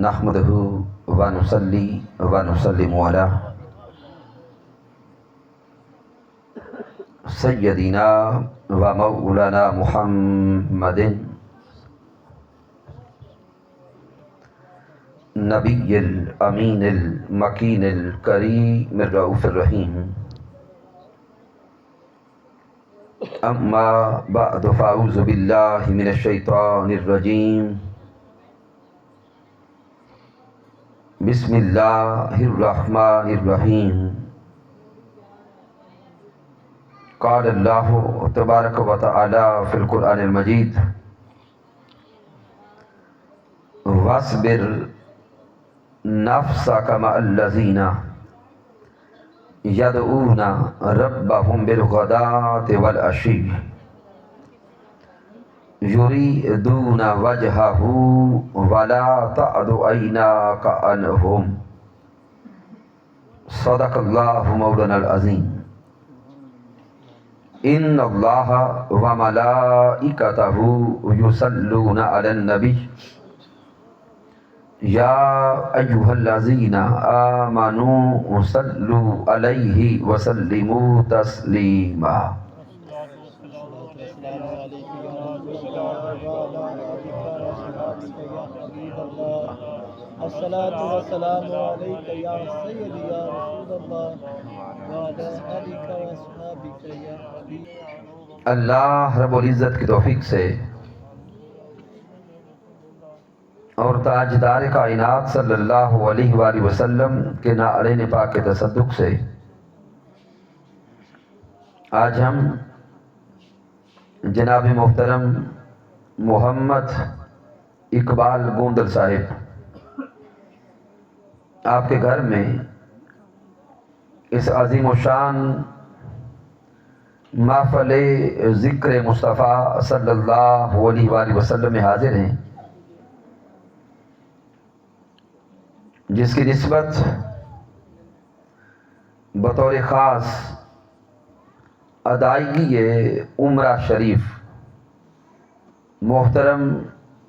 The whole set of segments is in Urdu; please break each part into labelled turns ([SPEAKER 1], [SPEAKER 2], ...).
[SPEAKER 1] نحمده ونصلي ونسلم على سيدنا ومولانا محمد نبي الأمين المكين الكريم الرؤوف الرحيم. أما بعد فأعوذ بالله من الشيطان الرجيم. بسم الله الرحمن الرحيم. قال الله تبارك وتعالى في القرآن المجيد: واصبر نفسك مع الذين يدعون ربهم بالغداة والعشي يريدون وجهه ولا تعد عيناك عنهم. صدق الله مولانا العظيم. إن الله وملائكته يصلون على النبي يا أيها الذين آمنوا صلوا عليه وسلموا تسليما.
[SPEAKER 2] الصلاة والسلام عليك يا سيدي يا رسول الله وعلى آلك وأصحابك يا حبيب.
[SPEAKER 1] اللہ رب العزت کی توفیق سے اور تاجدار کائنات صلی اللہ علیہ وآلہ وسلم کے نعرین پاک کے تصدق سے آج ہم جناب محترم محمد اقبال گوندل صاحب آپ کے گھر میں اس عظیم و شان محفل ذکر مصطفیٰ صلی اللہ علیہ وآلہ وسلم میں حاضر ہیں، جس کی نسبت بطور خاص ادائیگی عمرہ شریف محترم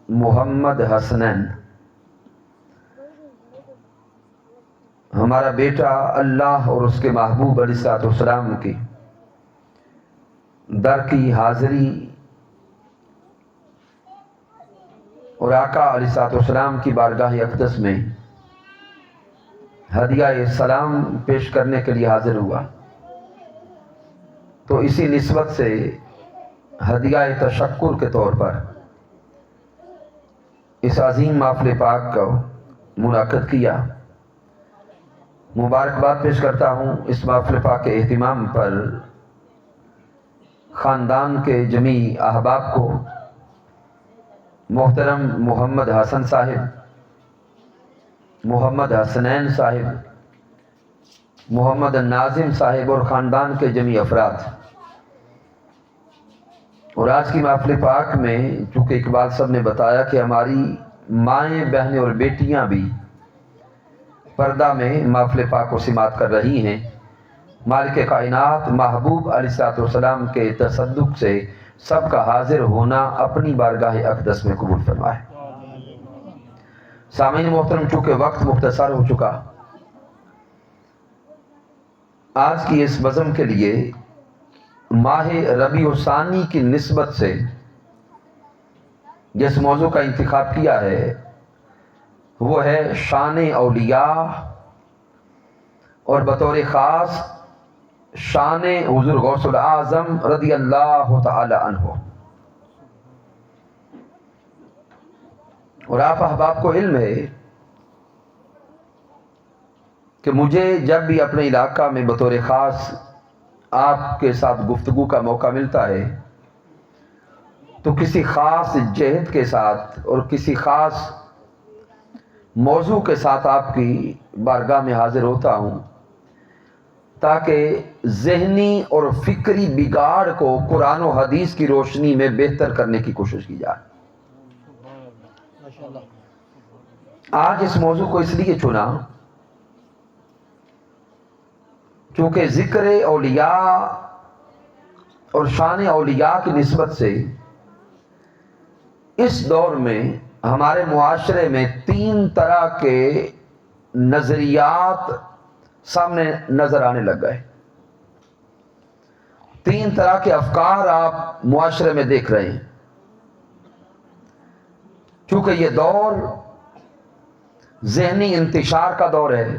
[SPEAKER 1] محمد حسنین ہمارا بیٹا اللہ اور اس کے محبوب علیہ السلام کی در کی حاضری اور آقا علیہ السلام کی بارگاہ اقدس میں ہدیہ سلام پیش کرنے کے لیے حاضر ہوا، تو اسی نسبت سے ہدیہ تشکر کے طور پر اس عظیم محفل پاک کو منعقد کیا۔ مبارکباد پیش کرتا ہوں اس محفل پاک کے اہتمام پر خاندان کے جمیع احباب کو، محترم محمد حسن صاحب، محمد حسنین صاحب، محمد ناظم صاحب اور خاندان کے جمیع افراد۔ اور آج کی محفل پاک میں چونکہ اقبال صاحب نے بتایا کہ ہماری مائیں بہنیں اور بیٹیاں بھی پردہ میں محفل پاک کو سماعت کر رہی ہیں، مالک کائنات محبوب علیہ السلام کے تصدق سے سب کا حاضر ہونا اپنی بارگاہ اقدس میں قبول فرمائے۔ سامعین محترم، چونکہ وقت مختصر ہو چکا، آج کی اس بزم کے لیے ماہ ربیع الثانی کی نسبت سے جس موضوع کا انتخاب کیا ہے وہ ہے شان اولیاء، اور بطور خاص شان حضور غوث العظم رضی اللہ تعالی عنہ۔ اور آپ احباب کو علم ہے کہ مجھے جب بھی اپنے علاقہ میں بطور خاص آپ کے ساتھ گفتگو کا موقع ملتا ہے تو کسی خاص جہت کے ساتھ اور کسی خاص موضوع کے ساتھ آپ کی بارگاہ میں حاضر ہوتا ہوں، تاکہ ذہنی اور فکری بگاڑ کو قرآن و حدیث کی روشنی میں بہتر کرنے کی کوشش کی جائے۔ آج اس موضوع کو اس لیے چنا چونکہ ذکر اولیاء اور شان اولیاء کی نسبت سے اس دور میں ہمارے معاشرے میں 3 طرح کے نظریات سامنے نظر آنے لگ گئے. 3 طرح کے افکار آپ معاشرے میں دیکھ رہے ہیں. چونکہ یہ دور ذہنی انتشار کا دور ہے،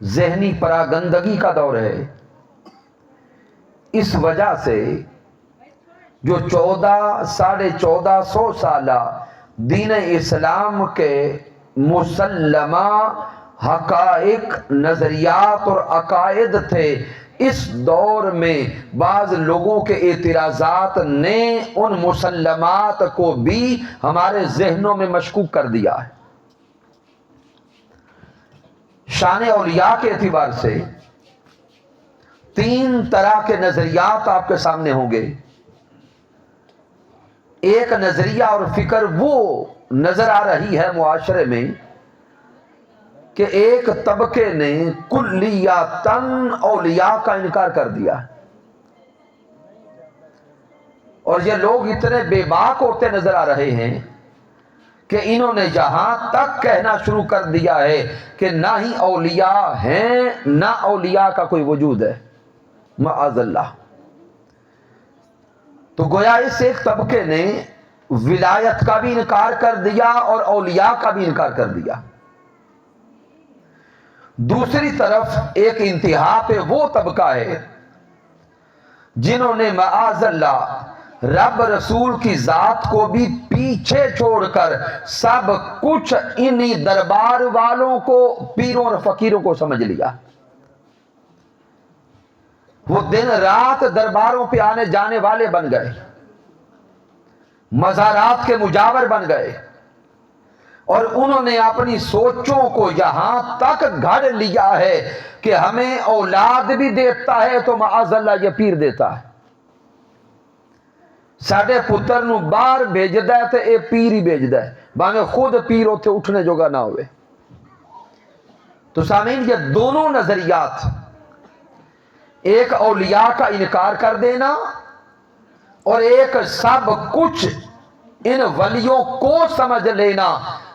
[SPEAKER 1] ذہنی پراگندگی کا دور ہے، اس وجہ سے جو 1400 سالہ دین اسلام کے مسلمہ حقائق، نظریات اور عقائد تھے، اس دور میں بعض لوگوں کے اعتراضات نے ان مسلمات کو بھی ہمارے ذہنوں میں مشکوک کر دیا ہے. شان اولیاء کے اعتبار سے 3 طرح کے نظریات آپ کے سامنے ہوں گے. ایک نظریہ اور فکر وہ نظر آ رہی ہے معاشرے میں کہ ایک طبقے نے کلیاتاً اولیاء کا انکار کر دیا، اور یہ لوگ اتنے بے باک ہوتے نظر آ رہے ہیں کہ انہوں نے جہاں تک کہنا شروع کر دیا ہے کہ نہ ہی اولیاء ہیں نہ اولیاء کا کوئی وجود ہے، معاذ اللہ. تو گویا اس ایک طبقے نے ولایت کا بھی انکار کر دیا اور اولیاء کا بھی انکار کر دیا. دوسری طرف ایک انتہا پہ وہ طبقہ ہے جنہوں نے معاذ اللہ رب رسول کی ذات کو بھی پیچھے چھوڑ کر سب کچھ انہی دربار والوں کو، پیروں اور فقیروں کو سمجھ لیا. وہ دن رات درباروں پہ آنے جانے والے بن گئے، مزارات کے مجاور بن گئے، اور انہوں نے اپنی سوچوں کو یہاں تک گھڑ لیا ہے کہ ہمیں اولاد بھی دیتا ہے تو معاذ اللہ یہ پیر دیتا ہے، ساڈے پتر نو باہر بھیجدا ہے تے اے پیر ہی بھیجدا ہے، باویں خود پیر اوتھے اٹھنے جوگا نہ ہوئے. تو سامعین، یہ دونوں نظریات، ایک اولیاء کا انکار کر دینا اور ایک سب کچھ ان ولیوں کو سمجھ لینا،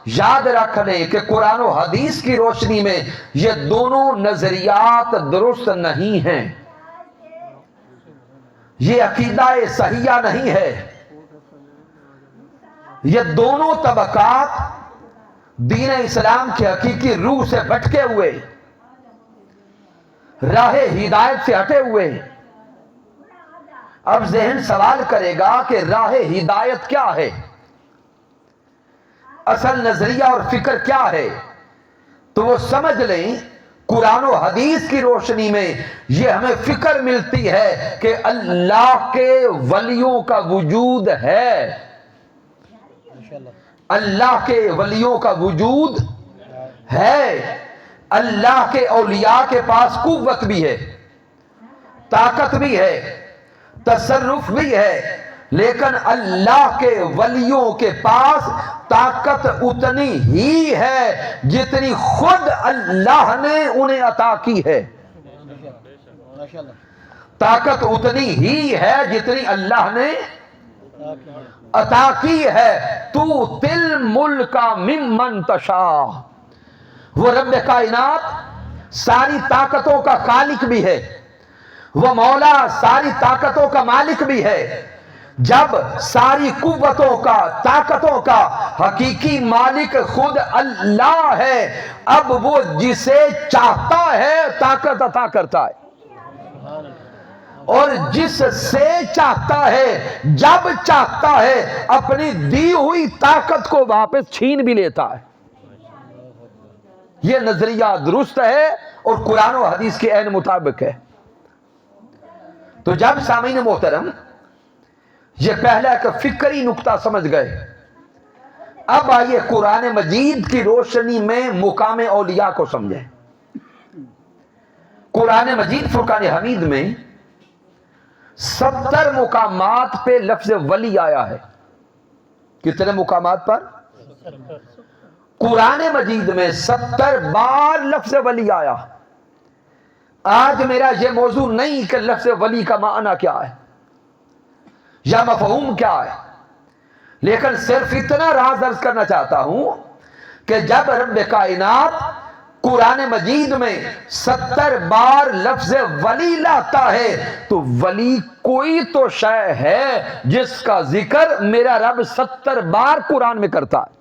[SPEAKER 1] یاد رکھ لیں کہ قرآن و حدیث کی روشنی میں یہ دونوں نظریات درست نہیں ہیں، یہ عقیدہ صحیحہ نہیں ہے. یہ دونوں طبقات دین اسلام کی حقیقی روح سے بھٹکے ہوئے، راہ ہدایت سے ہٹے ہوئے. اب ذہن سوال کرے گا کہ راہ ہدایت کیا ہے، اصل نظریہ اور فکر کیا ہے؟ تو وہ سمجھ لیں قرآن و حدیث کی روشنی میں یہ ہمیں فکر ملتی ہے کہ اللہ کے ولیوں کا وجود ہے، اللہ کے ولیوں کا وجود ہے. اللہ کے اولیاء کے پاس قوت بھی ہے، طاقت بھی ہے، تصرف بھی ہے، لیکن اللہ کے ولیوں کے پاس طاقت اتنی ہی ہے جتنی خود اللہ نے انہیں عطا کی ہے. طاقت اتنی ہی ہے جتنی اللہ نے عطا کی ہے. تو تل ملک ممن تشاء، وہ رب کائنات ساری طاقتوں کا خالق بھی ہے، وہ مولا ساری طاقتوں کا مالک بھی ہے. جب ساری قوتوں کا، طاقتوں کا حقیقی مالک خود اللہ ہے، اب وہ جسے چاہتا ہے طاقت عطا کرتا ہے، اور جس سے چاہتا ہے جب چاہتا ہے اپنی دی ہوئی طاقت کو واپس چھین بھی لیتا ہے. یہ نظریہ درست ہے اور قرآن و حدیث کے عین مطابق ہے. تو جب سامعین محترم یہ پہلا ایک فکری نقطہ سمجھ گئے، اب آئیے قرآن مجید کی روشنی میں مقام اولیاء کو سمجھیں. قرآن مجید فرقان حمید میں 70 مقامات پہ لفظ ولی آیا ہے. کتنے مقامات پر؟ قرآن مجید میں 70 بار لفظ ولی آیا. آج میرا یہ موضوع نہیں کہ لفظ ولی کا معنی کیا ہے یا مفہوم کیا ہے، لیکن صرف اتنا راز عرض کرنا چاہتا ہوں کہ جب رب کائنات قرآن مجید میں 70 بار لفظ ولی لاتا ہے تو ولی کوئی تو شے ہے جس کا ذکر میرا رب 70 بار قرآن میں کرتا ہے.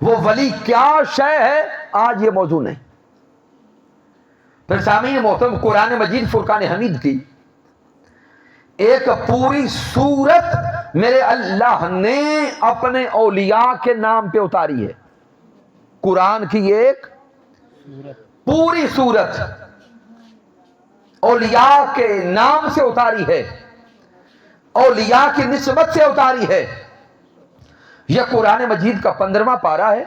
[SPEAKER 1] وہ ولی کیا شے ہے آج یہ موضوع نہیں. پھر سامعین محترم، قرآن مجید فرقان حمید کی ایک پوری سورت میرے اللہ نے اپنے اولیاء کے نام پہ اتاری ہے. قرآن کی ایک پوری سورت اولیاء کے نام سے اتاری ہے، اولیاء کی نسبت سے اتاری ہے. یہ قرآن مجید کا 15واں پارہ ہے،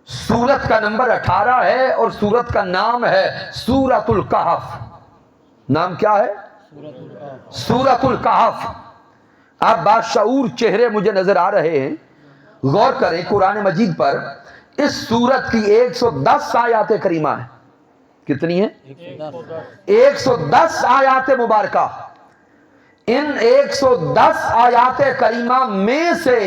[SPEAKER 1] سورت کا نمبر 18 ہے اور سورت کا نام ہے سورۃ الکہف. نام کیا ہے؟ سورۃ الکہف. آپ باشعور چہرے مجھے نظر آ رہے ہیں، غور کریں قرآن مجید پر. اس سورت کی 110 آیات کریمہ ہیں. کتنی ہیں؟ 110 آیات مبارکہ. ان 110 آیات کریمہ میں سے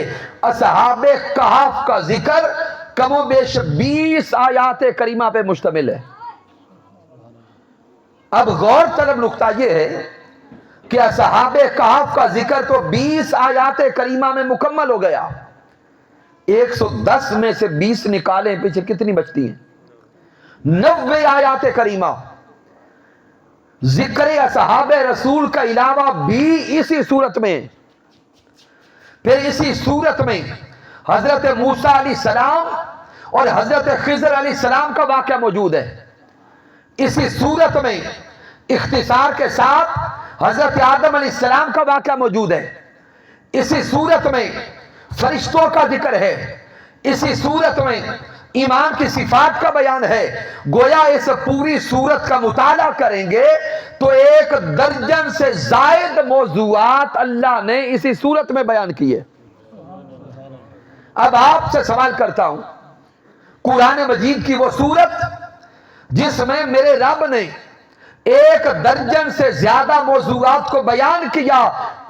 [SPEAKER 1] اصحاب کہف کا ذکر کم و بیش 20 آیات کریمہ پہ مشتمل ہے. اب غور طلب نقطہ یہ ہے کہ اصحاب کہف کا ذکر تو 20 آیات کریمہ میں مکمل ہو گیا. 110 میں سے 20 نکالیں، پیچھے کتنی بچتی ہیں؟ 90 آیات کریمہ. ذکر اصحاب رسول کا علاوہ بھی اسی صورت میں. پھر اسی صورت میں حضرت موسیٰ علیہ السلام اور حضرت خضر علیہ السلام کا واقعہ موجود ہے. اسی صورت میں اختصار کے ساتھ حضرت آدم علیہ السلام کا واقعہ موجود ہے. اسی صورت میں فرشتوں کا ذکر ہے. اسی صورت میں ایمان کی صفات کا بیان ہے. گویا اس پوری صورت کا مطالعہ کریں گے تو 1 درجن سے زائد موضوعات اللہ نے اسی صورت میں بیان کیے. اب آپ سے سوال کرتا ہوں، قرآن مجید کی وہ صورت جس میں میرے رب نے 1 درجن سے زیادہ موضوعات کو بیان کیا،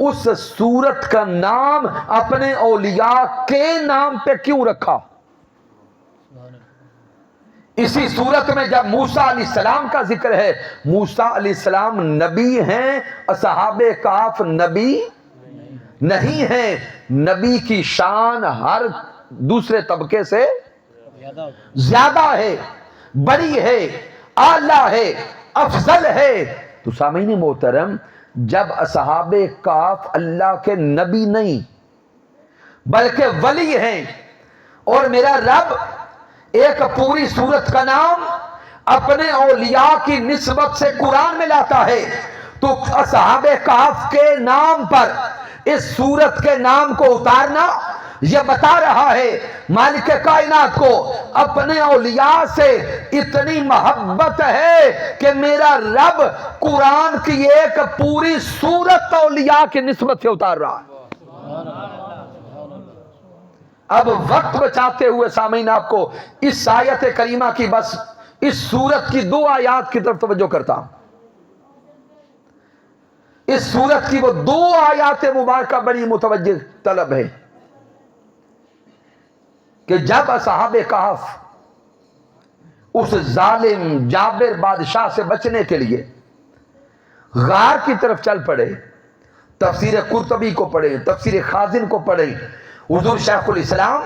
[SPEAKER 1] اس صورت کا نام اپنے اولیاء کے نام پہ کیوں رکھا؟ اسی صورت میں جب موسیٰ علیہ السلام کا ذکر ہے، موسیٰ علیہ السلام نبی ہیں، اصحاب کہف نبی نہیں ہیں. نبی کی شان ہر دوسرے طبقے سے زیادہ ہے، بڑی ہے، اعلیٰ ہے، افضل ہے. تو سامعین محترم، جب اصحاب کہف اللہ کے نبی نہیں بلکہ ولی ہیں اور میرا رب ایک پوری سورت کا نام اپنے اولیاء کی نسبت سے قرآن میں لاتا ہے، تو اصحاب کہف کے نام پر اس سورت کے نام کو اتارنا یہ بتا رہا ہے مالک کائنات کو اپنے اولیاء سے اتنی محبت ہے کہ میرا رب قرآن کی ایک پوری سورت اولیاء کی نسبت سے اتار رہا ہے. اب وقت بچاتے ہوئے سامعین آپ کو اس آیت کریمہ کی بس اس سورت کی 2 آیات کی طرف توجہ کرتا ہوں. اس سورت کی وہ 2 آیات مبارکہ بڑی متوجہ طلب ہے کہ جب اصحاب کہف اس ظالم جابر بادشاہ سے بچنے کے لیے غار کی طرف چل پڑے، تفسیر قرطبی کو پڑھیں، تفسیر خازن کو پڑھیں، حضور شیخ الاسلام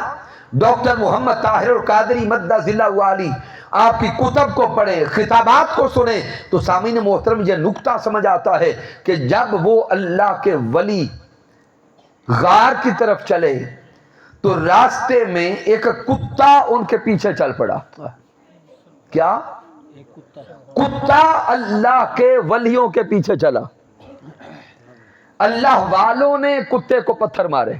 [SPEAKER 1] ڈاکٹر محمد طاہر القادری مدہ ذلہ علی آپ کی کتب کو پڑھیں، خطابات کو سنیں، تو سامعین محترم یہ نکتہ سمجھ آتا ہے کہ جب وہ اللہ کے ولی غار کی طرف چلے تو راستے میں ایک کتا ان کے پیچھے چل پڑا. کیا؟ کتا اللہ کے ولیوں کے پیچھے چلا. اللہ والوں نے کتے کو پتھر مارے.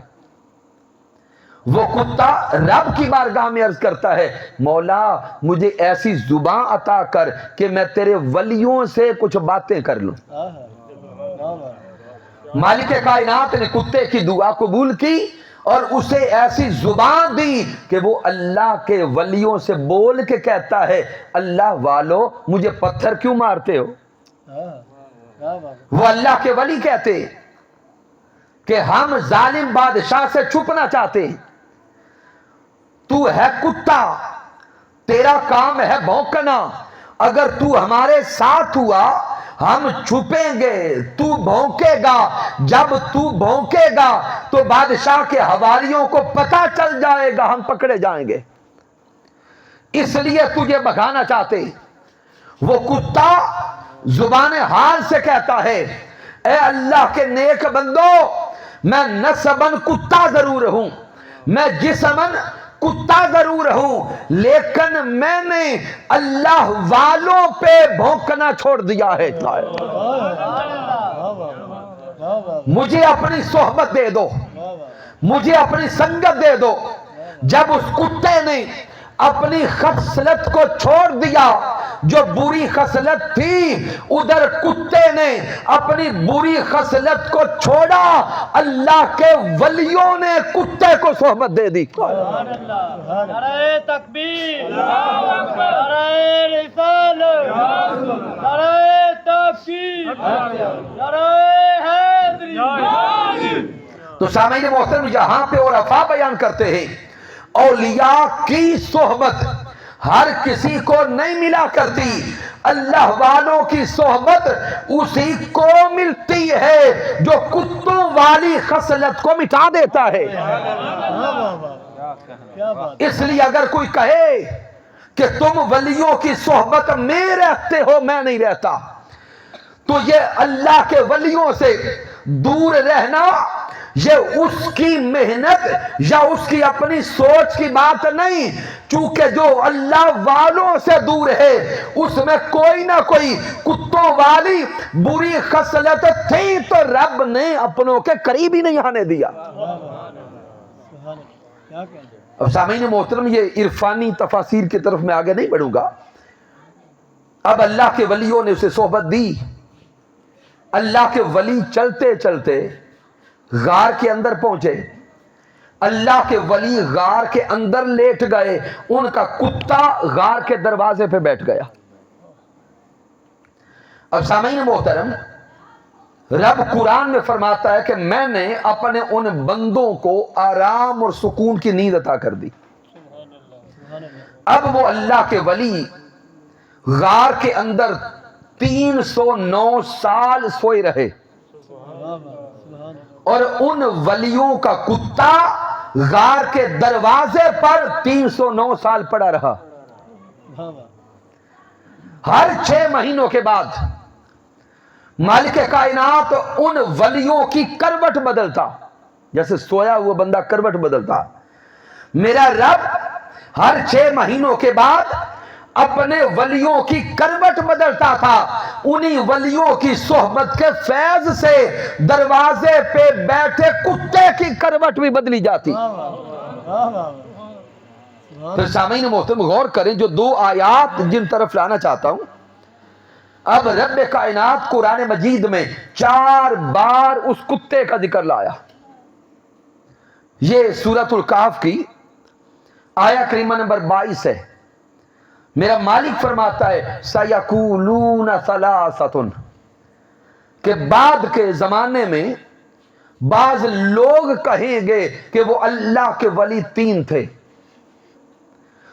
[SPEAKER 1] وہ کتا رب کی بارگاہ میں عرض کرتا ہے، مولا مجھے ایسی زبان عطا کر کہ میں تیرے ولیوں سے کچھ باتیں کر لوں. مالک کائنات نے کتے کی دعا قبول کی اور اسے ایسی زبان دی کہ وہ اللہ کے ولیوں سے بول کے کہتا ہے، اللہ والو مجھے پتھر کیوں مارتے ہو؟ وہ اللہ کے ولی کہتے کہ ہم ظالم بادشاہ سے چھپنا چاہتے ہیں. تو ہے کتا, تیرا کام ہے بھونکنا, اگر تو ہمارے ساتھ ہوا ہم چھپیں گے, تو بھونکے گا, جب تو بھونکے گا تو بادشاہ کے حواریوں کو پتہ چل جائے گا, ہم پکڑے جائیں گے, اس لیے تجھے بھگانا چاہتے. وہ کتا زبان حال سے کہتا ہے, اے اللہ کے نیک بندو, میں نسباً کتا ضرور ہوں, میں جسماً کتا ضرور ہوں, لیکن میں نے اللہ والوں پہ بھونکنا چھوڑ دیا ہے. مجھے اپنی صحبت دے دو, مجھے اپنی سنگت دے دو. جب اس کتے نے اپنی خصلت کو چھوڑ دیا جو بری خصلت تھی, ادھر کتے نے اپنی بری خصلت کو چھوڑا, اللہ کے ولیوں نے کتے کو صحبت دے دی.
[SPEAKER 2] نعرہ تکبیر, نعرہ رسالت, نعرہ تحقیق, نعرہ حیدری.
[SPEAKER 1] تو سامعین محترم, یہاں پہ عرفاء بیان کرتے ہیں اولیاء کی صحبت ہر کسی کو نہیں ملا کرتی, اللہ والوں کی صحبت اسی کو ملتی ہے جو کتوں والی خصلت کو مٹا دیتا ہے. اس لیے اگر کوئی کہے کہ تم ولیوں کی صحبت میں رہتے ہو, میں نہیں رہتا, تو یہ اللہ کے ولیوں سے دور رہنا یہ اس کی محنت یا اس کی اپنی سوچ کی بات نہیں, چونکہ جو اللہ والوں سے دور ہے اس میں کوئی نہ کوئی کتوں والی بری خصلت تھی, تو رب نے اپنوں کے قریب ہی نہیں آنے دیا. اب سامعین محترم, یہ عرفانی تفاسیر کی طرف میں آگے نہیں بڑھوں گا. اب اللہ کے ولیوں نے اسے صحبت دی. اللہ کے ولی چلتے چلتے غار کے اندر پہنچے, اللہ کے ولی غار کے اندر لیٹ گئے, ان کا کتا غار کے دروازے پہ بیٹھ گیا. اب سامعین محترم, رب قرآن میں فرماتا ہے کہ میں نے اپنے ان بندوں کو آرام اور سکون کی نیند عطا کر دی. اب وہ اللہ کے ولی غار کے اندر 309 سال سوئے رہے, اور ان ولیوں کا کتا غار کے دروازے پر 309 سال پڑا رہا. ہر 6 مہینوں کے بعد مالک کائنات ان ولیوں کی کروٹ بدلتا, جیسے سویا ہوا بندہ کروٹ بدلتا. میرا رب ہر 6 مہینوں کے بعد اپنے ولیوں کی کروٹ بدلتا تھا. انہی ولیوں کی صحبت کے فیض سے دروازے پہ بیٹھے کتے کی کروٹ بھی بدلی جاتی. تو سامعین محترم غور کریں, جو 2 آیات جن طرف لانا چاہتا ہوں. اب رب کائنات قرآن مجید میں 4 بار اس کتے کا ذکر لایا. یہ سورۃ الکہف کی آیہ کریمہ نمبر 22 ہے. میرا مالک فرماتا ہے سَيَقُولُونَ ثَلَاثَةٌ, کہ بعد کے زمانے میں بعض لوگ کہیں گے کہ وہ اللہ کے ولی 3 تھے.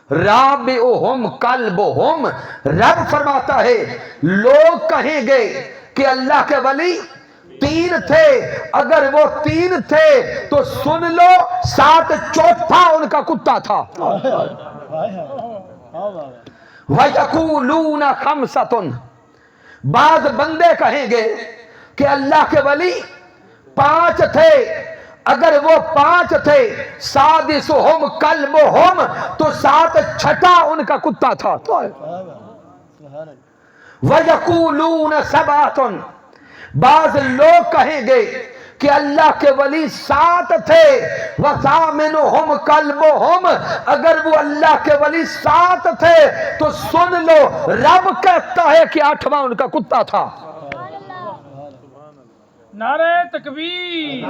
[SPEAKER 1] رابعہم کلبہم, رب فرماتا ہے لوگ کہیں گے کہ اللہ کے ولی 3 تھے, اگر وہ 3 تھے تو سن لو 7 چوتھا ان کا کتا تھا. وَيَقُولُونَ خَمْسَةٌ, بعض بندے کہیں گے کہ اللہ کے ولی 5 تھے, اگر وہ 5 تھے سادسہم کلبہم, تو 7 چھٹا ان کا کتا تھا. وَيَقُولُونَ سَبْعَةٌ, بعض لوگ کہیں گے کہ اللہ کے ولی 7 تھے, وَثَامِنُهُمْ كَلْبُهُمْ, اگر وہ اللہ کے ولی 7 تھے تو سن لو رب کہتا ہے کہ 8واں ان کا کتا تھا.
[SPEAKER 3] نعرہ تکبیر,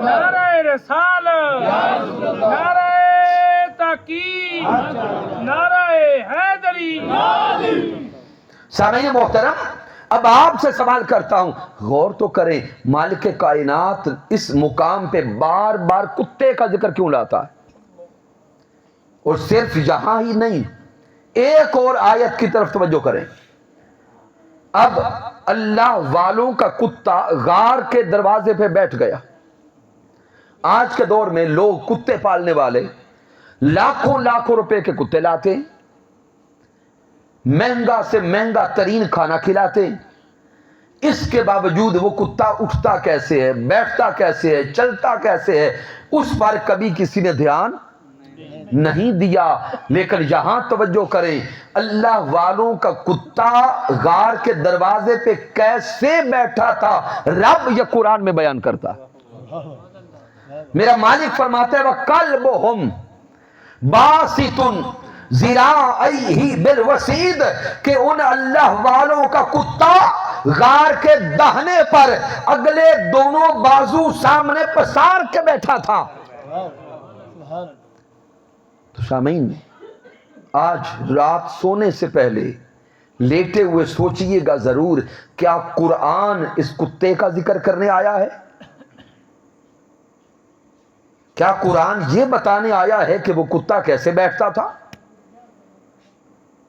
[SPEAKER 3] نعرہ رسالت, نعرہ تحقیق, نعرہ حیدری.
[SPEAKER 1] سامعین محترم, اب آپ سے سوال کرتا ہوں، غور تو کریں، مالک کائنات اس مقام پہ بار بار کتے کا ذکر کیوں لاتا ہے؟ اور صرف یہاں ہی نہیں، ایک اور آیت کی طرف توجہ کریں۔ اب اللہ والوں کا کتا غار کے دروازے پہ بیٹھ گیا۔ آج کے دور میں لوگ کتے پالنے والے لاکھوں لاکھوں روپے کے کتے لاتے ہیں، مہنگا سے مہنگا ترین کھانا کھلاتے ہیں، اس کے باوجود وہ کتا اٹھتا کیسے ہے، بیٹھتا کیسے ہے، چلتا کیسے ہے، اس پر کبھی کسی نے دھیان نہیں دیا۔ لیکن یہاں توجہ کریں، اللہ والوں کا کتا غار کے دروازے پہ کیسے بیٹھا تھا، رب یہ قرآن میں بیان کرتا ہے۔ میرا مالک فرماتا ہے وَقَلْبُهُمْ باسطٌ ذراعیہ بالوسید، کہ ان اللہ والوں کا کتا غار کے دہنے پر اگلے دونوں بازو سامنے پسار کے بیٹھا تھا۔ تو سامعین، آج رات سونے سے پہلے لیٹے ہوئے سوچئے گا ضرور، کیا قرآن اس کتے کا ذکر کرنے آیا ہے؟ کیا قرآن یہ بتانے آیا ہے کہ وہ کتا کیسے بیٹھتا تھا؟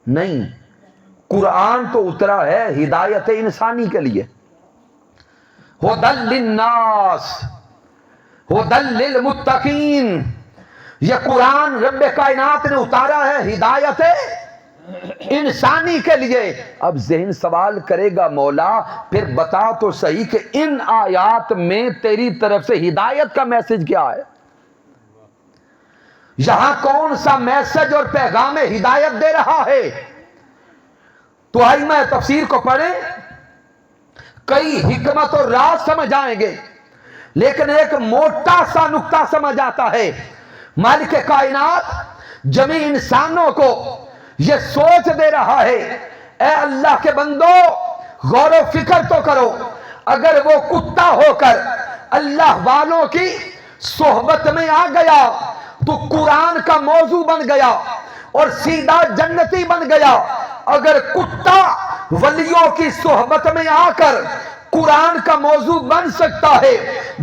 [SPEAKER 1] نہیں، قرآن تو اترا ہے ہدایت انسانی کے لیے، ھدی للناس ھدی للمتقین۔ یہ قرآن رب کائنات نے اتارا ہے ہدایت انسانی کے لیے۔ اب ذہن سوال کرے گا مولا پھر بتا تو صحیح کہ ان آیات میں تیری طرف سے ہدایت کا میسج کیا ہے؟ یہاں کون سا میسج اور پیغام ہدایت دے رہا ہے؟ تو ائمہ تفسیر کو پڑھیں، کئی حکمت اور راز سمجھ آئیں گے، لیکن ایک موٹا سا نقطہ سمجھ آتا ہے۔ مالک کائنات جمی انسانوں کو یہ سوچ دے رہا ہے، اے اللہ کے بندو غور و فکر تو کرو، اگر وہ کتا ہو کر اللہ والوں کی صحبت میں آ گیا تو قرآن کا موضوع بن گیا اور سیدھا جنتی بن گیا۔ اگر کتا ولیوں کی صحبت میں آ کر قرآن کا موضوع بن سکتا ہے،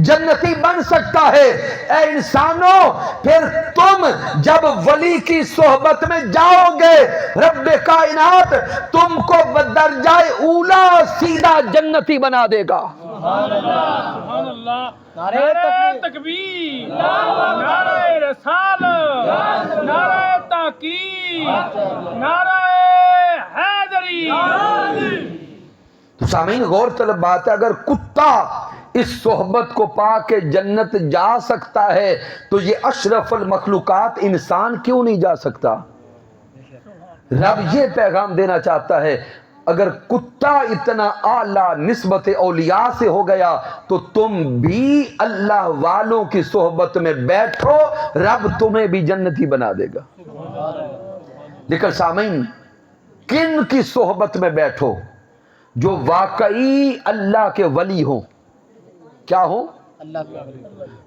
[SPEAKER 1] جنتی بن سکتا ہے، اے انسانوں پھر تم جب ولی کی صحبت میں جاؤ گے رب کائنات تم کو بدرجہ اولا سیدھا جنتی بنا دے گا۔
[SPEAKER 3] سبحان اللہ، نعرہ تکبیر، نعرہ رسالت، نعرہ تحقیق، نعرہ حیدری۔
[SPEAKER 1] تو سامعین غور طلب بات ہے، اگر کتا اس صحبت کو پا کے جنت جا سکتا ہے تو یہ اشرف المخلوقات انسان کیوں نہیں جا سکتا؟ رب یہ پیغام دینا چاہتا ہے، اگر کتا اتنا اعلیٰ نسبت اولیاء سے ہو گیا تو تم بھی اللہ والوں کی صحبت میں بیٹھو، رب تمہیں بھی جنتی بنا دے گا۔ لیکن سامعین کن کی صحبت میں بیٹھو؟ جو واقعی اللہ کے ولی ہوں۔ کیا ہوں؟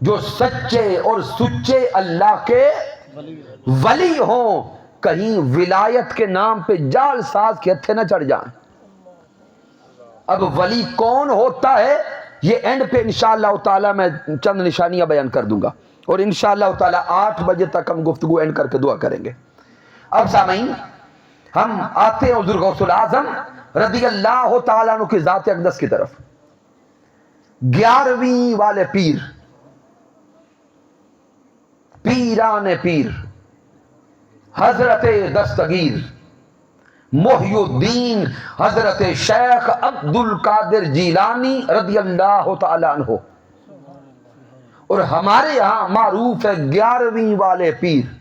[SPEAKER 1] جو سچے اور سچے اللہ کے ولی ہوں، کہیں ولایت کے نام پہ جال ساز کے ہتھے نہ چڑھ جائیں۔ اب ولی کون ہوتا ہے یہ اینڈ پہ انشاءاللہ تعالی میں چند نشانیاں بیان کر دوں گا، اور انشاءاللہ تعالی 8 بجے تک ہم گفتگو اینڈ کر کے دعا کریں گے۔ اب سامعین ہم آتے ہیں حضور غوث الاعظم رضی اللہ تعالیٰ عنہ کی ذات اقدس کی طرف۔ 11ویں والے پیر، پیران پیر حضرت دستگیر محی الدین حضرت شیخ عبد القادر جیلانی رضی اللہ تعالیٰ عنہ، اور ہمارے یہاں معروف ہے 11ویں والے پیر۔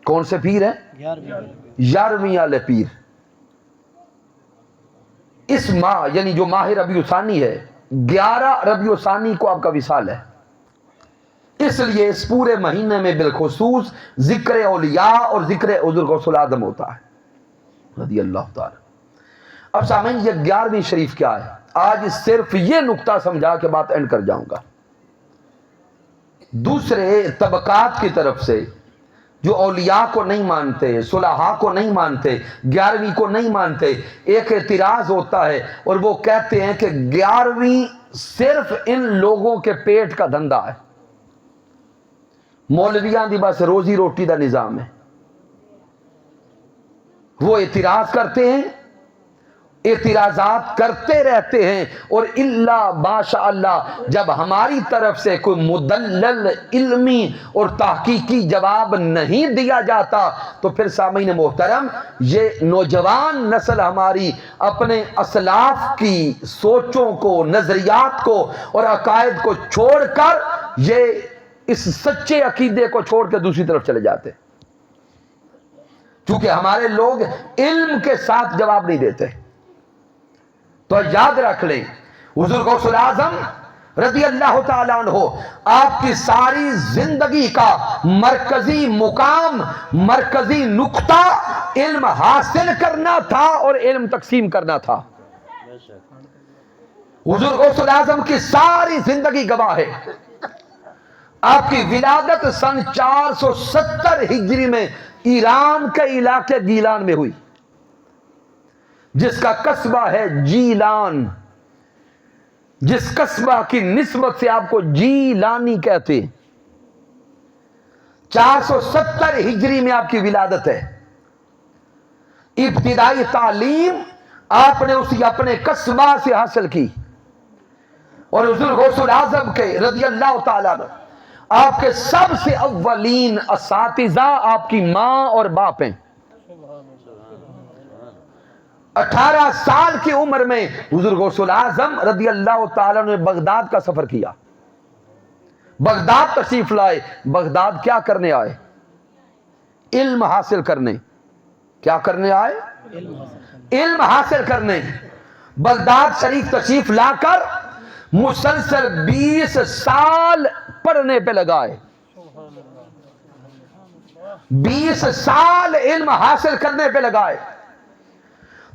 [SPEAKER 1] کون سے پیر ہیں؟ 11ویں والے پیر۔ اس ماہ یعنی جو ماہ ربیع ثانی ہے، 11 ربیع ثانی کو آپ کا وصال ہے، اس لیے اس پورے مہینے میں بالخصوص ذکر اولیاء اور ذکر حضور غوث الاعظم ہوتا ہے رضی اللہ تعالی۔ اب سامعین یہ 11ویں شریف کیا ہے؟ آج صرف یہ نقطہ سمجھا کے بات اینڈ کر جاؤں گا۔ دوسرے طبقات کی طرف سے جو اولیاء کو نہیں مانتے، صلحاء کو نہیں مانتے، 11ویں کو نہیں مانتے، ایک اعتراض ہوتا ہے اور وہ کہتے ہیں کہ 11ویں صرف ان لوگوں کے پیٹ کا دھندا ہے، مولویاں دی بس روزی روٹی دا نظام ہے۔ وہ اعتراض کرتے ہیں، اعتراضات کرتے رہتے ہیں، اور اللہ ماشاء اللہ جب ہماری طرف سے کوئی مدلل علمی اور تحقیقی جواب نہیں دیا جاتا تو پھر سامعین محترم یہ نوجوان نسل ہماری اپنے اسلاف کی سوچوں کو، نظریات کو اور عقائد کو چھوڑ کر یہ اس سچے عقیدے کو چھوڑ کے دوسری طرف چلے جاتے، چونکہ ہمارے لوگ علم کے ساتھ جواب نہیں دیتے۔ تو یاد رکھ لیں، حضور غوث الاعظم رضی اللہ تعالیٰ عنہ آپ کی ساری زندگی کا مرکزی مقام، مرکزی نقطہ علم حاصل کرنا تھا اور علم تقسیم کرنا تھا۔ حضور غوث الاعظم کی ساری زندگی گواہ ہے۔ آپ کی ولادت سن 470 ہجری میں ایران کے علاقے گیلان میں ہوئی، جس کا قصبہ ہے جیلان، جس قصبہ کی نسبت سے آپ کو جیلانی کہتے ہیں۔ 470 ہجری میں آپ کی ولادت ہے۔ ابتدائی تعلیم آپ نے اسی اپنے قصبہ سے حاصل کی، اور حضور غوث الاعظم کے رضی اللہ تعالیٰ عنہ آپ کے سب سے اولین اساتذہ آپ کی ماں اور باپ ہیں۔ 18 سال کی عمر میں حضور غوث الاعظم رضی اللہ تعالیٰ نے بغداد کا سفر کیا، بغداد تشریف لائے۔ بغداد کیا کرنے آئے؟ علم حاصل کرنے۔ کیا کرنے آئے؟ علم حاصل کرنے۔ بغداد شریف تشریف لا کر مسلسل 20 سال پڑھنے پہ لگائے، 20 سال علم حاصل کرنے پہ لگائے۔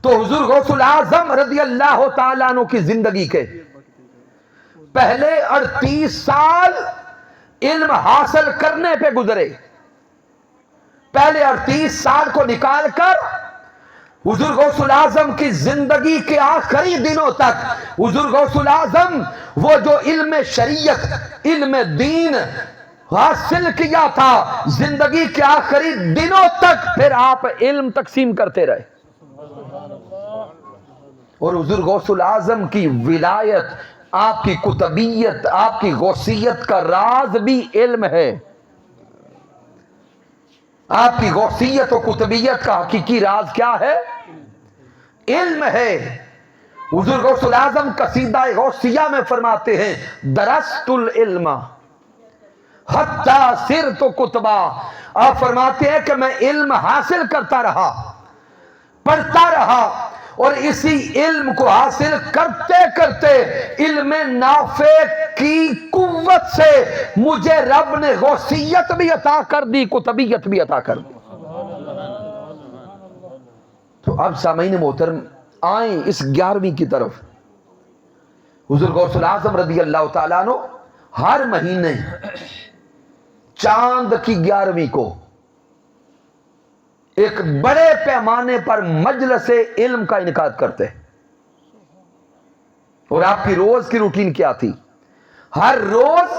[SPEAKER 1] تو حضور غوث الاعظم رضی اللہ تعالیٰ عنہ کی زندگی کے پہلے 38 سال علم حاصل کرنے پہ گزرے۔ پہلے 38 سال کو نکال کر حضور غوث الاعظم کی زندگی کے آخری دنوں تک حضور غوث الاعظم وہ جو علم شریعت، علم دین حاصل کیا تھا، زندگی کے آخری دنوں تک پھر آپ علم تقسیم کرتے رہے۔ اور حضور غوث الاعظم کی ولایت، آپ کی کتبیت، آپ کی غوثیت کا راز بھی علم ہے۔ آپ کی غوثیت و کتبیت کا حقیقی راز کیا ہے؟ علم ہے۔ حضور غوث الاعظم قصیدہ غوثیہ میں فرماتے ہیں درست العلم حتی صرت کتبا، آپ فرماتے ہیں کہ میں علم حاصل کرتا رہا، پڑھتا رہا، اور اسی علم کو حاصل کرتے کرتے علم نافع کی قوت سے مجھے رب نے غوثیت بھی عطا کر دی، کتبیت بھی عطا کر دی۔ تو اب سامعین محترم آئیں اس 11ویں کی طرف۔ حضور غوث الاعظم رضی اللہ تعالیٰ عنہ ہر مہینے چاند کی 11ویں کو ایک بڑے پیمانے پر مجلس علم کا انعقاد کرتے، اور آپ کی روز کی روٹین کیا تھی؟ ہر روز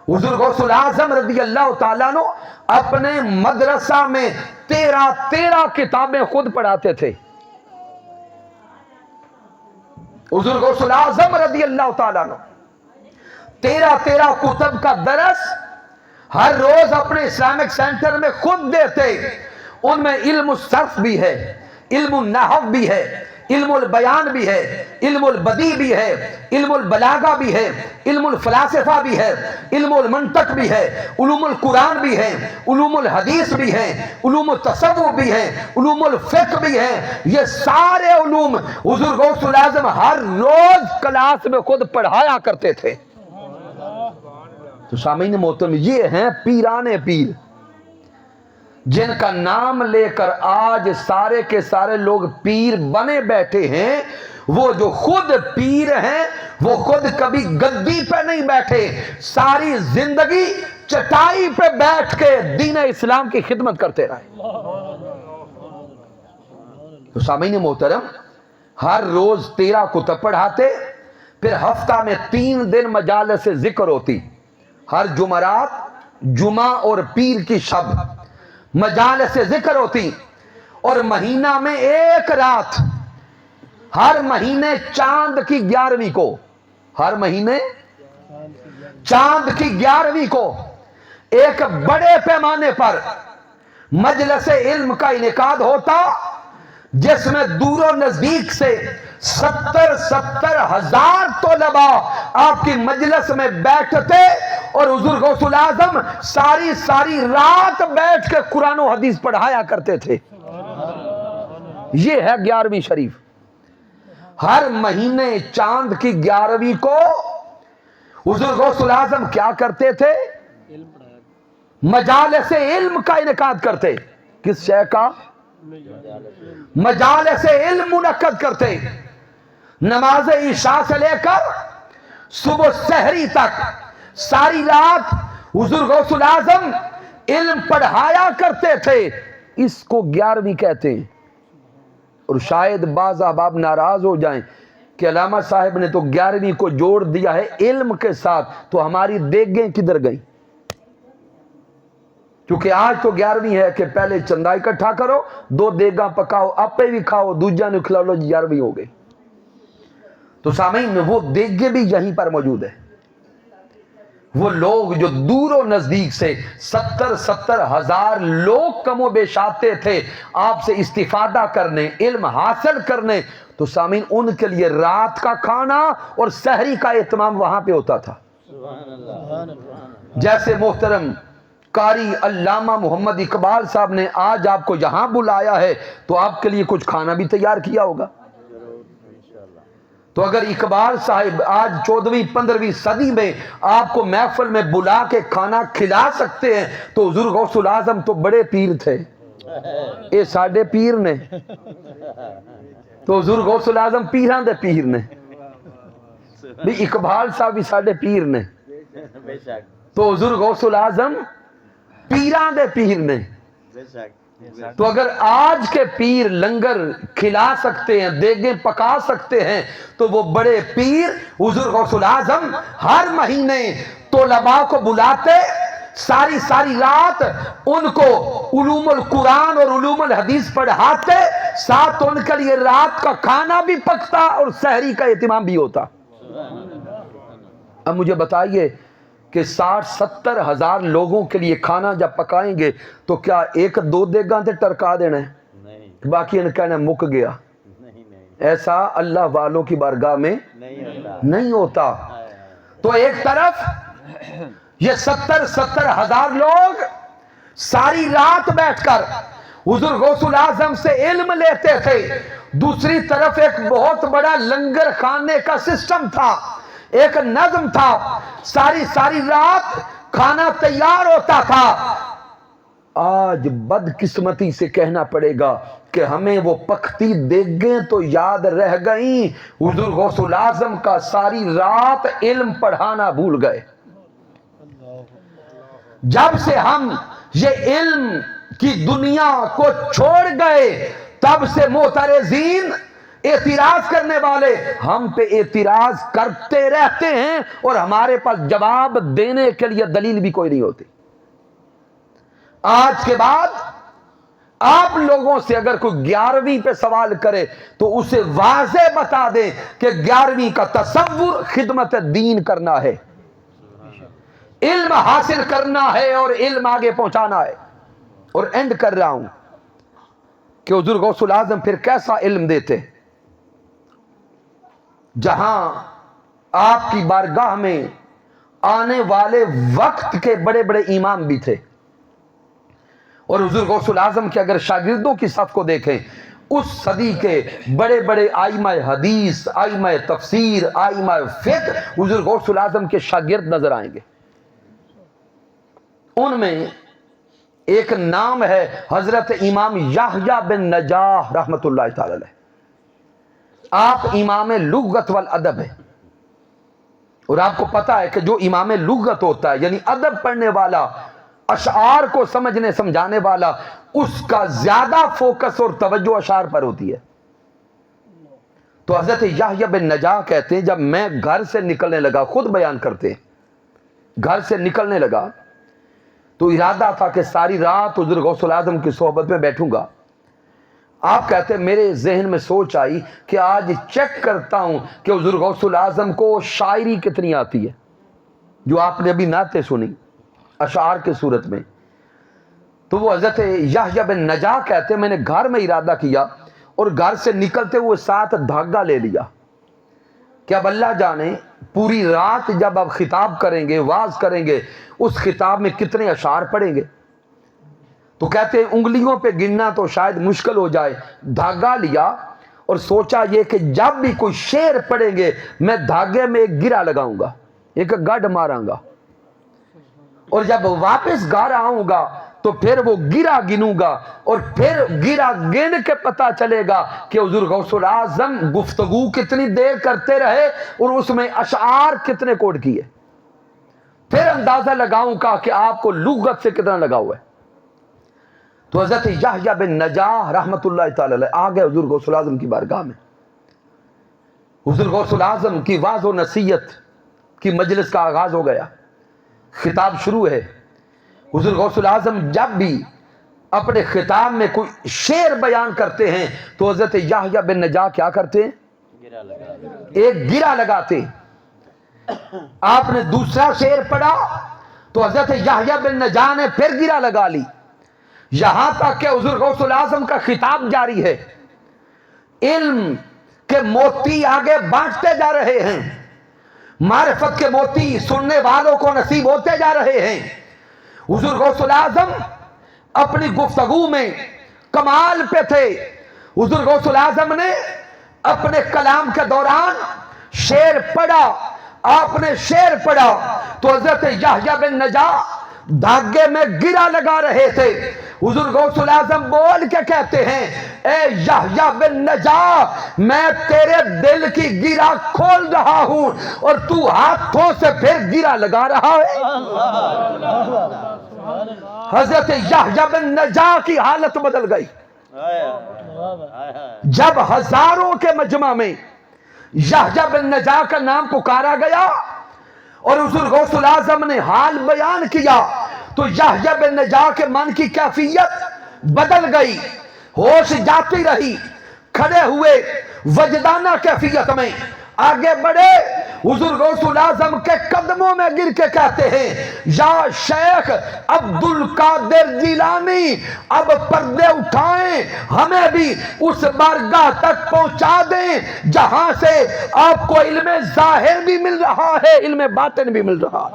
[SPEAKER 1] حضور غوث الاعظم رضی اللہ تعالیٰ عنہ اپنے مدرسہ میں 13 کتابیں خود پڑھاتے تھے۔ حضور غوث الاعظم رضی اللہ تعالیٰ عنہ 13 کتب کا درس ہر روز اپنے اسلامک سینٹر میں خود دیتے۔ ان میں علم الصرف بھی ہے، علم النحو بھی ہے، علم البیان بھی ہے، علم البدیع بھی ہے، علم البلاغہ بھی ہے، علم الفلاسفہ بھی ہے، علم المنطق بھی ہے، علوم القرآن بھی ہے، علوم الحدیث بھی ہے، علوم التصوف بھی ہے، علوم الفقہ بھی ہے۔ یہ سارے علوم حضور غوث الاعظم ہر روز کلاس میں خود پڑھایا کرتے تھے۔ تو سامعین محترم یہ ہیں پیران پیر، جن کا نام لے کر آج سارے کے سارے لوگ پیر بنے بیٹھے ہیں۔ وہ جو خود پیر ہیں وہ خود کبھی گدی پہ نہیں بیٹھے، ساری زندگی چٹائی پہ بیٹھ کے دین اسلام کی خدمت کرتے رہے۔ تو سامعین محترم، ہر روز 13 کتب پڑھاتے، پھر ہفتہ میں 3 دن مجالس ذکر ہوتی، ہر جمعرات، جمعہ اور پیر کی شب مجالس ذکر ہوتی، اور مہینہ میں ایک رات، ہر مہینے چاند کی 11ویں کو، ہر مہینے چاند کی 11ویں کو ایک بڑے پیمانے پر مجلس علم کا انعقاد ہوتا، جس میں دور و نزدیک سے 70 ہزار طلباء آپ کی مجلس میں بیٹھتے، اور حضور غوث الاعظم ساری رات بیٹھ کے قرآن و حدیث پڑھایا کرتے تھے۔ یہ ہے 11ویں شریف۔ ہر مہینے چاند کی 11ویں کو حضور غوث الاعظم کیا کرتے تھے؟ مجالس علم کا انعقاد کرتے۔ کس شے کا؟ مجالس علم منعقد کرتے۔ نماز عشاء سے لے کر صبح سحری تک ساری رات حضور غوث الاعظم علم پڑھایا کرتے تھے۔ اس کو 11ویں کہتے ہیں۔ اور شاید بعض احباب ناراض ہو جائیں کہ علامہ صاحب نے تو 11ویں کو جوڑ دیا ہے علم کے ساتھ، تو ہماری دیگیں کدھر گئیں؟ کیونکہ آج تو 11ویں ہے کہ پہلے چندہ اکٹھا کرو، 2 دیگاں پکاؤ، آپے بھی کھاؤ، دوجہ نے کھلا لو، 11ویں ہو گئی۔ تو سامعین، وہ دیگیں بھی یہیں پر موجود ہے۔ وہ لوگ جو دور و نزدیک سے 70 ہزار لوگ کم و بیش آتے تھے آپ سے استفادہ کرنے، علم حاصل کرنے، تو سامعین ان کے لیے رات کا کھانا اور سحری کا اہتمام وہاں پہ ہوتا تھا۔ جیسے محترم قاری علامہ محمد اقبال صاحب نے آج آپ کو یہاں بلایا ہے تو آپ کے لیے کچھ کھانا بھی تیار کیا ہوگا۔ تو اگر اقبال صاحب آج 14ویں 15ویں صدی میں آپ کو محفل میں بلا کے کھانا کھلا سکتے ہیں تو حضور غوث الاعظم تو بڑے پیر تھے، اے ساڈے پیر نے، تو حضور غوث الاعظم پیران دے پیر نے بھی، اقبال صاحب بھی ساڈے پیر نے، تو حضور غوث الاعظم پیران دے پیر نے۔ تو اگر آج کے پیر لنگر کھلا سکتے ہیں، دیگیں پکا سکتے ہیں، تو وہ بڑے پیر حضور غوث الاعظم ہر مہینے طلباء کو بلاتے، ساری رات ان کو علوم القرآن اور علوم الحدیث پڑھاتے، ساتھ ان کے لیے رات کا کھانا بھی پکتا اور سحری کا اہتمام بھی ہوتا۔ اب مجھے بتائیے کہ 60-70 ہزار لوگوں کے لیے کھانا جب پکائیں گے تو کیا 1-2 دیگاں تے ٹرکا دینا ہے؟ باقی ان کہنا مک گیا۔ ایسا اللہ والوں کی بارگاہ میں نہیں ہوتا۔ تو ایک طرف یہ 70 ہزار لوگ ساری رات بیٹھ کر حضور غوث الاعظم سے علم لیتے تھے، دوسری طرف ایک بہت بڑا لنگر خانے کا سسٹم تھا، ایک نظم تھا، ساری رات کھانا تیار ہوتا تھا۔ آج بدقسمتی سے کہنا پڑے گا کہ ہمیں وہ پکتی دیگیں تو یاد رہ گئیں، حضور غوث الاعظم کا ساری رات علم پڑھانا بھول گئے۔ جب سے ہم یہ علم کی دنیا کو چھوڑ گئے تب سے معترضین، اعتراض کرنے والے ہم پہ اعتراض کرتے رہتے ہیں اور ہمارے پاس جواب دینے کے لیے دلیل بھی کوئی نہیں ہوتی۔ آج کے بعد آپ لوگوں سے اگر کوئی 11ویں پہ سوال کرے تو اسے واضح بتا دیں کہ 11ویں کا تصور خدمت دین کرنا ہے، علم حاصل کرنا ہے اور علم آگے پہنچانا ہے۔ اور اینڈ کر رہا ہوں کہ حضور غوث الاعظم پھر کیسا علم دیتے، جہاں آپ کی بارگاہ میں آنے والے وقت کے بڑے بڑے امام بھی تھے، اور حضور غوث الاعظم کے اگر شاگردوں کی صف کو دیکھیں، اس صدی کے بڑے بڑے آئمہ حدیث، آئمہ تفسیر، آئمہ فقہ حضور غوث الاعظم کے شاگرد نظر آئیں گے۔ ان میں ایک نام ہے حضرت امام یحییٰ بن نجاح رحمت اللہ تعالی علیہ۔ آپ امام لغت والادب ہے، اور آپ کو پتا ہے کہ جو امام لغت ہوتا ہے یعنی ادب پڑھنے والا، اشعار کو سمجھنے سمجھانے والا، اس کا زیادہ فوکس اور توجہ اشعار پر ہوتی ہے۔ تو حضرت یحییٰ بن نجاح کہتے ہیں جب میں گھر سے نکلنے لگا، خود بیان کرتے ہیں، گھر سے نکلنے لگا تو ارادہ تھا کہ ساری رات حضور غوث الاعظم کی صحبت میں بیٹھوں گا۔ آپ کہتے ہیں میرے ذہن میں سوچ آئی کہ آج چیک کرتا ہوں کہ حضور غوث الاعظم کو شاعری کتنی آتی ہے، جو آپ نے ابھی نعتیں سنی اشعار کی صورت میں۔ تو وہ حضرت یحییٰ بن نجاح کہتے ہیں میں نے گھر میں ارادہ کیا اور گھر سے نکلتے ہوئے ساتھ دھاگا لے لیا کہ اب اللہ جانے پوری رات جب اب خطاب کریں گے، واز کریں گے، اس خطاب میں کتنے اشعار پڑھیں گے۔ تو کہتے ہیں انگلیوں پہ گننا تو شاید مشکل ہو جائے، دھاگا لیا اور سوچا یہ کہ جب بھی کوئی شعر پڑھیں گے میں دھاگے میں ایک گرا لگاؤں گا، ایک گڈ ماراں گا، اور جب واپس گھر آؤں گا تو پھر وہ گرا گنوں گا، اور پھر گرا گن کے پتا چلے گا کہ حضور غوث الاعظم گفتگو کتنی دیر کرتے رہے اور اس میں اشعار کتنے کوٹ کیے، پھر اندازہ لگاؤں گا کہ آپ کو لغت سے کتنا لگا ہوا ہے۔ تو حضرت یحییٰ بن نجاح رحمت اللہ تعالی علیہ آ گئے حضور غوث الاعظم کی بارگاہ میں۔ حضور غوث الاعظم کی واعظ و نصیحت کی مجلس کا آغاز ہو گیا، خطاب شروع ہے۔ حضور غوث الاعظم جب بھی اپنے خطاب میں کوئی شعر بیان کرتے ہیں تو حضرت یحییٰ بن نجاح کیا کرتے ہیں؟ ایک گرا لگاتے۔ آپ نے دوسرا شعر پڑھا تو حضرت یحییٰ بن نجاح نے پھر گرا لگا لی، یہاں تک کہ حضور غوث الاعظم کا خطاب جاری ہے، علم کے موتی آگے بانٹتے جا رہے ہیں، معرفت کے موتی سننے والوں کو نصیب ہوتے جا رہے ہیں۔ حضور غوث الاعظم اپنی گفتگو میں کمال پہ تھے۔ حضور غوث الاعظم نے اپنے کلام کے دوران شعر پڑھا، آپ نے شعر پڑھا تو حضرت یحییٰ بن نجاح دھاگے میں گرا لگا رہے تھے۔ حضور غوث الاعظم بول کے کہتے ہیں اے یحییٰ بن نجاح میں تیرے دل کی گرا کھول رہا ہوں اور تو ہاتھوں سے پھر گرا لگا رہا ہے۔ حضرت یحییٰ بن نجاح کی حالت بدل گئی۔ جب ہزاروں کے مجمع میں یحییٰ بن نجاح کا نام پکارا گیا اور حضور غوث الاعظم نے حال بیان کیا تو یحییٰ بن نجاح کے من کی کیفیت بدل گئی، ہوش جاتی رہی، کھڑے ہوئے وجدانہ کیفیت میں آگے بڑھے، حضور غوث الاعظم کے قدموں میں گر کے کہتے ہیں یا شیخ عبد القادر جیلانی اب پردے اٹھائیں، ہمیں بھی اس بارگاہ تک پہنچا دیں جہاں سے آپ کو علم ظاہر بھی مل رہا ہے، علم باطن بھی مل رہا ہے۔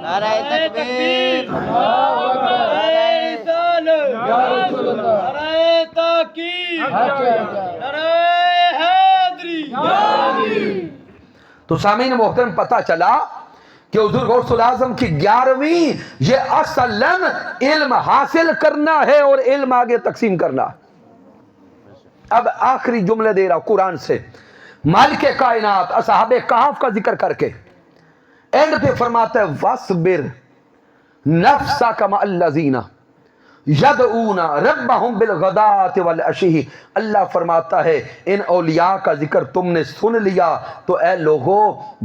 [SPEAKER 2] نعرہ تکبیر، نعرہ رسالت، نعرہ تحقیق، نعرہ حیدری۔
[SPEAKER 1] تو سامعین محترم پتہ چلا کہ حضور غوث الاعظم کی 11ویں یہ اصلاً علم حاصل کرنا ہے اور علم آگے تقسیم کرنا۔ اب آخری جملے دے رہا قرآن سے، مالک کائنات اصحاب کہف کا ذکر کر کے اینڈ پہ فرماتا ہے وَاصْبِرْ نَفْسَكَ مَعَ الَّذِينَ یدعون ربهم بالغداۃ والعشی۔ اللہ فرماتا ہے ان اولیاء کا ذکر تم نے سن لیا تو اے لوگو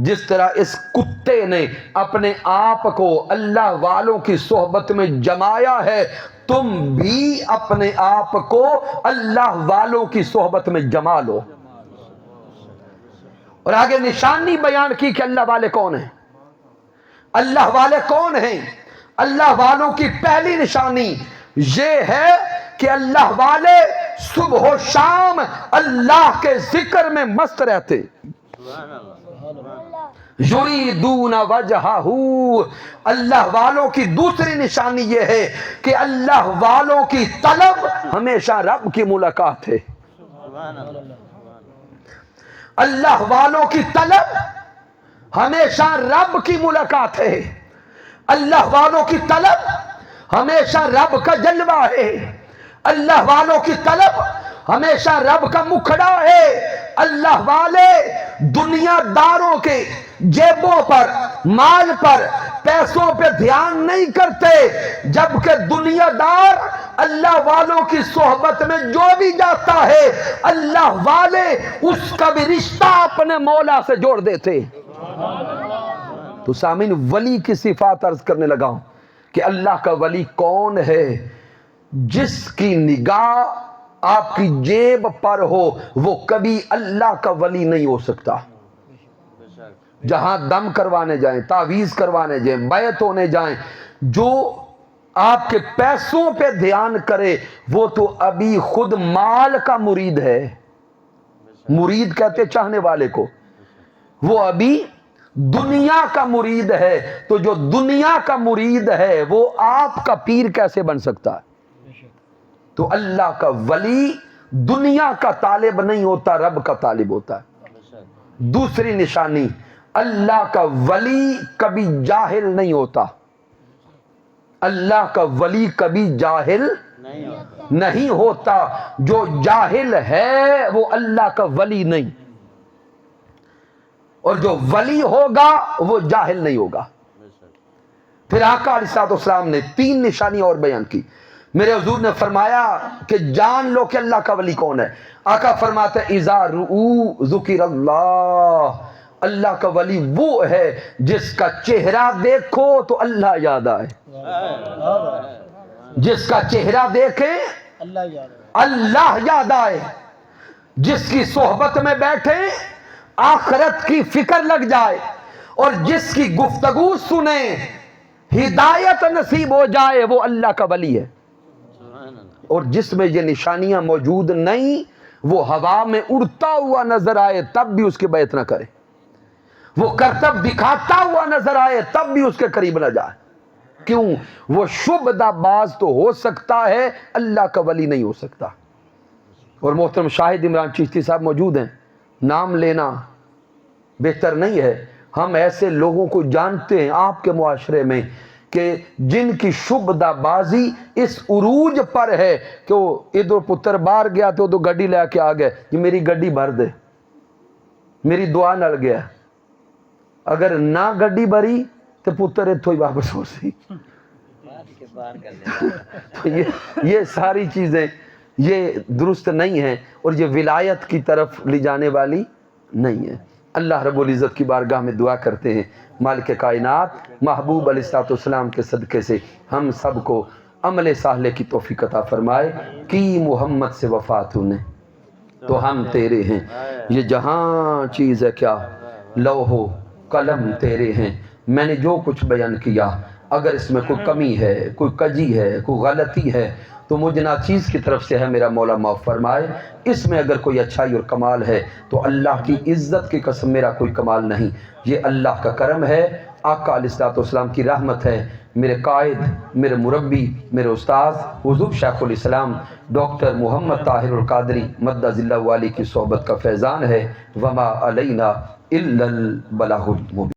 [SPEAKER 1] جس طرح اس کتے نے اپنے آپ کو اللہ والوں کی صحبت میں جمایا ہے تم بھی اپنے آپ کو اللہ والوں کی صحبت میں جما لو۔ اور آگے نشانی بیان کی کہ اللہ والے کون ہیں، اللہ والے کون ہیں۔ اللہ والوں کی پہلی نشانی یہ ہے کہ اللہ والے صبح و شام اللہ کے ذکر میں مست رہتے۔ یریدون وجہہ، اللہ والوں کی دوسری نشانی یہ ہے کہ اللہ والوں کی طلب ہمیشہ رب کی ملاقات ہے۔ اللہ والوں کی طلب ہمیشہ رب کی ملاقات ہے، اللہ والوں کی طلب ہمیشہ رب کا جلوہ ہے، اللہ والوں کی طلب ہمیشہ رب کا مکھڑا ہے۔ اللہ والے دنیا داروں کے جیبوں پر، مال پر، پیسوں پہ دھیان نہیں کرتے، جبکہ دنیا دار اللہ والوں کی صحبت میں جو بھی جاتا ہے اللہ والے اس کا بھی رشتہ اپنے مولا سے جوڑ دیتے۔ تو سامعین، ولی کی صفات عرض کرنے لگا ہوں کہ اللہ کا ولی کون ہے؟ جس کی نگاہ آپ کی جیب پر ہو وہ کبھی اللہ کا ولی نہیں ہو سکتا۔ جہاں دم کروانے جائیں، تعویذ کروانے جائیں، بیعت ہونے جائیں، جو آپ کے پیسوں پہ دھیان کرے وہ تو ابھی خود مال کا مرید ہے۔ مرید کہتے چاہنے والے کو، وہ ابھی دنیا کا مرید ہے۔ تو جو دنیا کا مرید ہے وہ آپ کا پیر کیسے بن سکتا ہے؟ تو اللہ کا ولی دنیا کا طالب نہیں ہوتا، رب کا طالب ہوتا ہے۔ دوسری نشانی، اللہ کا ولی کبھی جاہل نہیں ہوتا۔ اللہ کا ولی کبھی جاہل نہیں ہوتا۔ جو جاہل ہے وہ اللہ کا ولی نہیں، اور جو ولی ہوگا وہ جاہل نہیں ہوگا۔ پھر آقا علیہ الصلوۃ والسلام نے 3 نشانی اور بیان کی۔ میرے حضور نے فرمایا کہ جان لو کہ اللہ کا ولی کون ہے۔ آقا فرماتے ہیں اذا رؤوا ذکر اللہ، اللہ کا ولی وہ ہے جس کا چہرہ دیکھو تو اللہ یاد آئے۔ جس کا چہرہ دیکھیں اللہ یاد آئے، جس کی صحبت میں بیٹھے آخرت کی فکر لگ جائے، اور جس کی گفتگو سنیں ہدایت نصیب ہو جائے، وہ اللہ کا ولی ہے۔ اور جس میں یہ نشانیاں موجود نہیں، وہ ہوا میں اڑتا ہوا نظر آئے تب بھی اس کی بیعت نہ کرے، وہ کرتب دکھاتا ہوا نظر آئے تب بھی اس کے قریب نہ جائے۔ کیوں؟ وہ شبدہ باز تو ہو سکتا ہے، اللہ کا ولی نہیں ہو سکتا۔ اور محترم شاہد عمران چشتی صاحب موجود ہیں، نام لینا بہتر نہیں ہے۔ ہم ایسے لوگوں کو جانتے ہیں آپ کے معاشرے میں کہ جن کی شبدہ بازی اس عروج پر ہے کہ وہ ادھر پتر باہر گیا تو گڈی لے کے آ گئے، یہ میری گڈی بھر دے، میری دعا نل گیا۔ اگر نہ گڈی بھری تو پتر اتھو ہی واپس ہو سی۔ تو یہ ساری چیزیں یہ درست نہیں ہیں، اور یہ ولایت کی طرف لے جانے والی نہیں ہے۔ اللہ رب العزت کی بارگاہ میں دعا کرتے ہیں مالک کائنات محبوب علیہ الصلوۃ والسلام کے صدقے سے ہم سب کو عمل صالح کی توفیق عطا فرمائے۔ کی محمد سے وفات نے تو ہم تیرے ہیں، یہ جہاں چیز ہے کیا لوح و قلم تیرے ہیں۔ میں نے جو کچھ بیان کیا اگر اس میں کوئی کمی ہے، کوئی کجی ہے، کوئی غلطی ہے تو مجھ ناچیز کی طرف سے ہے، میرا مولا معاف فرمائے۔ اس میں اگر کوئی اچھائی اور کمال ہے تو اللہ کی عزت کی قسم میرا کوئی کمال نہیں، یہ اللہ کا کرم ہے، آقا علیہ الصلوۃ والسلام کی رحمت ہے۔ میرے قائد، میرے مربی، میرے استاذ حضور شیخ الاسلام ڈاکٹر محمد طاہر القادری مدہ ذلہ والی کی صحبت کا فیضان ہے۔ وما علینا الا البلاغ المبین۔